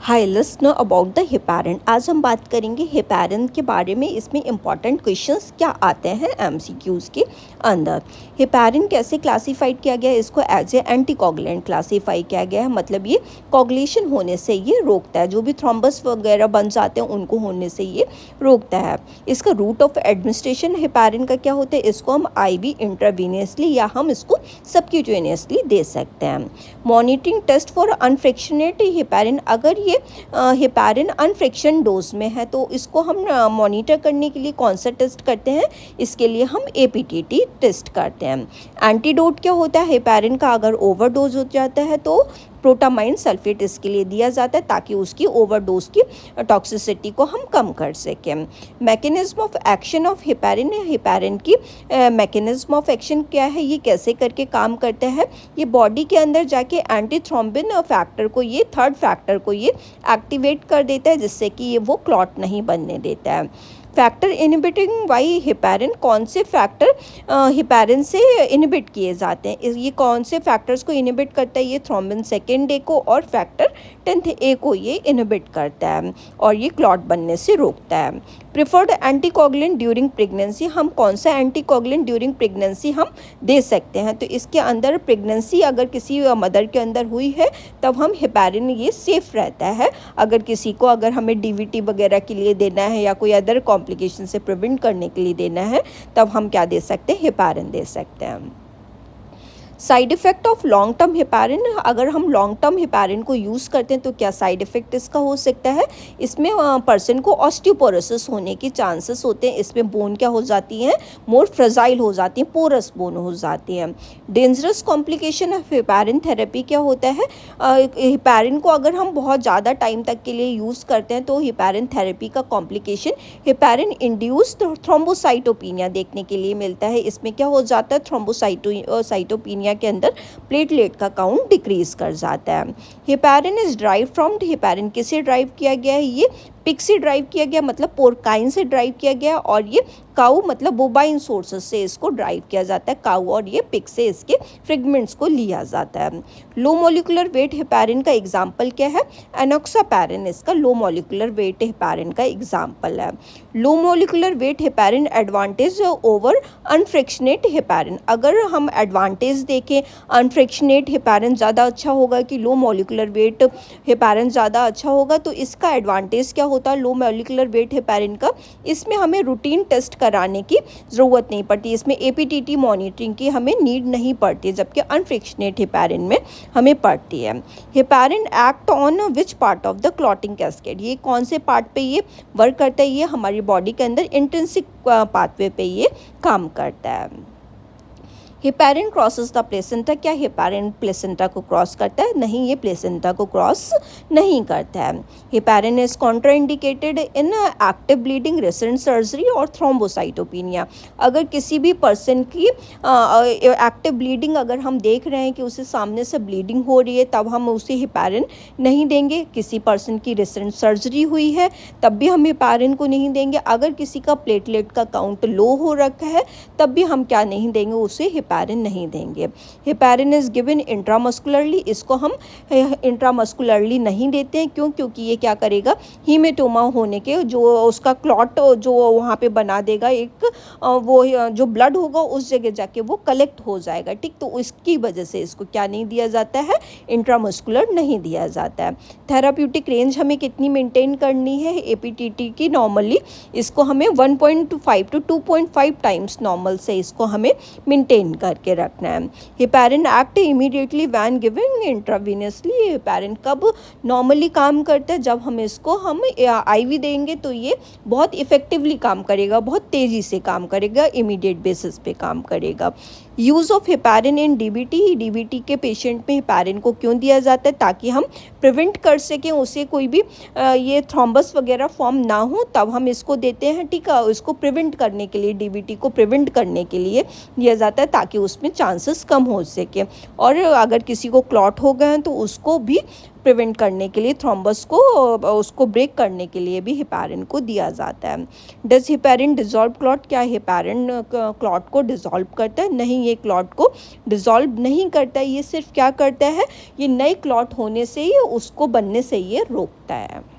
Hi let's know about the heparin. आज हम बात करेंगे हेपारिन के बारे में। इसमें इंपॉर्टेंट क्वेश्चंस क्या आते हैं एमसीक्यूज़ के अंदर। हेपारिन कैसे क्लासीफाइड किया गया है? इसको एज ए एंटीकोगुलेंट क्लासीफाई किया गया है। मतलब ये कोगुलेशन होने से ये रोकता है, जो भी थ्रोम्बस वगैरह बन जाते हैं उनको होने से ये रोकता है। इसका रूट ऑफ एडमिनिस्ट्रेशन हेपारिन का क्या होता है? इसको हम IV इंट्रावीनियसली या हम इसको सबक्यूटेनियसली दे सकते हैं। मॉनिटरिंग टेस्ट फॉर अनफ्रैक्शनेट हेपारिन, अगर ये हेपारिन अनफ्रैक्शन डोज में है तो इसको हम मॉनिटर करने के लिए कौन सा टेस्ट करते हैं? इसके लिए हम APTT टेस्ट करते हैं। एंटीडोट क्या होता है हेपारिन का? अगर ओवरडोज हो जाता है तो प्रोटामाइन सल्फेट इसके लिए दिया जाता है ताकि उसकी ओवरडोज की टॉक्सिसिटी को हम कम कर सकें। Mechanism of action of heparin, heparin की मैकेनिज्म ऑफ एक्शन क्या है, ये कैसे करके काम करता है? ये बॉडी के अंदर जाके एंटी थ्रोम्बिन फैक्टर को, ये थर्ड फैक्टर को ये एक्टिवेट कर देता है, जिससे कि ये वो क्लॉट नहीं बनने देता है। फैक्टर इनहिबिटिंग बाई हेपारिन, कौन से फैक्टर हेपारिन से इनहिबिट किए जाते हैं? ये कौन से फैक्टर्स को इनहिबिट करता है? ये थ्रोम्बिन सेकेंड ए को और फैक्टर 10th A को ये इनहिबिट करता है और ये क्लॉट बनने से रोकता है। प्रिफर्ड एंटीकोगुलेंट ड्यूरिंग प्रेगनेंसी, हम कौन सा एंटीकोगुलेंट ड्यूरिंग प्रेगनेंसी हम दे सकते हैं? तो इसके अंदर प्रेगनेंसी अगर किसी मदर के अंदर हुई है तब हम हेपारिन, ये सेफ रहता है। अगर किसी को, अगर हमें DVT वगैरह के लिए देना है या कोई अदर कॉम्प्लिकेशन से प्रिवेंट करने के लिए देना है तब हम क्या दे सकते हैं? हेपारिन दे सकते हैं। Side effect of long term heparin, अगर हम लॉन्ग टर्म हेपारिन को यूज़ करते हैं तो क्या साइड इफ़ेक्ट इसका हो सकता है? इसमें पर्सन को ऑस्टियोपोरोसिस होने की चांसेस होते हैं। इसमें बोन क्या हो जाती हैं? मोर फ्रेजाइल हो जाती हैं, पोरस बोन हो जाती हैं। Dangerous complication of heparin therapy क्या होता है? हेपारिन को अगर हम बहुत ज़्यादा टाइम तक के लिए यूज़ करते हैं तो हेपारिन थेरेपी का कॉम्प्लिकेशन हेपारिन इंड्यूस्ड थ्रोम्बोसाइटोपिनिया देखने के लिए मिलता है। इसमें क्या हो जाता है? थ्रोम्बोसाइटोपिनिया के अंदर प्लेटलेट का काउंट डिक्रीज कर जाता है। Heparin is drive from, heparin किससे ड्राइव किया गया है? ये पिग से ड्राइव किया गया, मतलब पोर्काइन से ड्राइव किया गया, और ये काऊ मतलब बोबाइन सोर्सेस से इसको ड्राइव किया जाता है। काऊ और ये पिग से इसके फ्रेगमेंट्स को लिया जाता है। लो मोलिकुलर वेट हेपारिन का एग्जाम्पल क्या है? एनोक्सापैरिन इसका लो मोलिकुलर वेट हेपारिन का एग्जाम्पल है। Low molecular weight heparin advantage over unfractionated heparin, अगर हम एडवांटेज देखें अनफ्रैक्शनेट हेपारिन ज़्यादा अच्छा होगा कि लो मोलिकुलर वेट हेपारिन ज़्यादा अच्छा होगा? तो इसका एडवांटेज क्या होता है लो मोलिकुलर वेट हेपारिन का? इसमें हमें रूटीन टेस्ट कराने की ज़रूरत नहीं पड़ती, इसमें APTT मॉनिटरिंग की हमें नीड नहीं पड़ती, जबकि अनफ्रैक्शनेट हेपारिन में हमें पड़ती है। Heparin act on which part of the clotting cascade, ये कौन से पार्ट पे ये वर्क करता है? ये हमारी बॉडी के अंदर इंट्रिंसिक पाथवे पे ये काम करता है। हेपारिन क्रॉसेस द प्लेसेंटा, क्या हेपारिन प्लेसेंटा को क्रॉस करता है? नहीं, ये प्लेसेंटा को क्रॉस नहीं करता है। Heparin is contraindicated in active bleeding, recent surgery और थ्रोम्बोसाइटोपिनिया, अगर किसी भी पर्सन की एक्टिव ब्लीडिंग अगर हम देख रहे हैं कि उसे सामने से ब्लीडिंग हो रही है तब हम उसे हेपारिन नहीं देंगे। किसी पर्सन की रिसेंट सर्जरी हुई है तब भी हम हेपारिन को नहीं देंगे। अगर किसी का प्लेटलेट का काउंट लो हो रखा है तब भी हम क्या नहीं देंगे? उसे हेपारिन नहीं देंगे। हेपारिन इज गिवन इंट्रामस्कुलरली, इसको हम इंट्रामस्कुलरली नहीं देते हैं। क्यों? क्योंकि ये क्या करेगा? हीमेटोमा होने के जो उसका क्लॉट जो वहाँ पे बना देगा, एक वो जो ब्लड होगा उस जगह जाके वो कलेक्ट हो जाएगा, ठीक? तो इसकी वजह से इसको क्या नहीं दिया जाता है? इंट्रामस्कुलर नहीं दिया जाता है। थेराप्यूटिक रेंज हमें कितनी मेंटेन करनी है APTT की? नॉर्मली इसको हमें 1.5 to 2.5 टाइम्स नॉर्मल से इसको हमें मेंटेन करके रखना है। Heparin act immediately when given intravenously, heparin कब नॉर्मली काम करता है? जब हम इसको हम IV देंगे तो ये बहुत इफेक्टिवली काम करेगा, बहुत तेज़ी से काम करेगा, इमीडिएट बेसिस पे काम करेगा। Use of heparin in DVT के पेशेंट में हेपारिन को क्यों दिया जाता है? ताकि हम प्रिवेंट कर सकें उसे कोई भी ये थ्रोम्बस वगैरह फॉर्म ना हो, तब हम इसको देते हैं, ठीक है? इसको प्रिवेंट करने के लिए, DVT को प्रिवेंट करने के लिए दिया जाता है ताकि उसमें चांसेस कम हो सके। और अगर किसी को क्लॉट हो गए हैं तो उसको भी प्रिवेंट करने के लिए, थ्रोम्बस को उसको ब्रेक करने के लिए भी हेपारिन को दिया जाता है। Does heparin dissolve clot? क्या हेपारिन क्लॉट को डिजॉल्व करता है? नहीं, ये क्लॉट को डिजॉल्व नहीं करता है। ये सिर्फ क्या करता है, ये नए क्लॉट होने से ही, उसको बनने से ये रोकता है।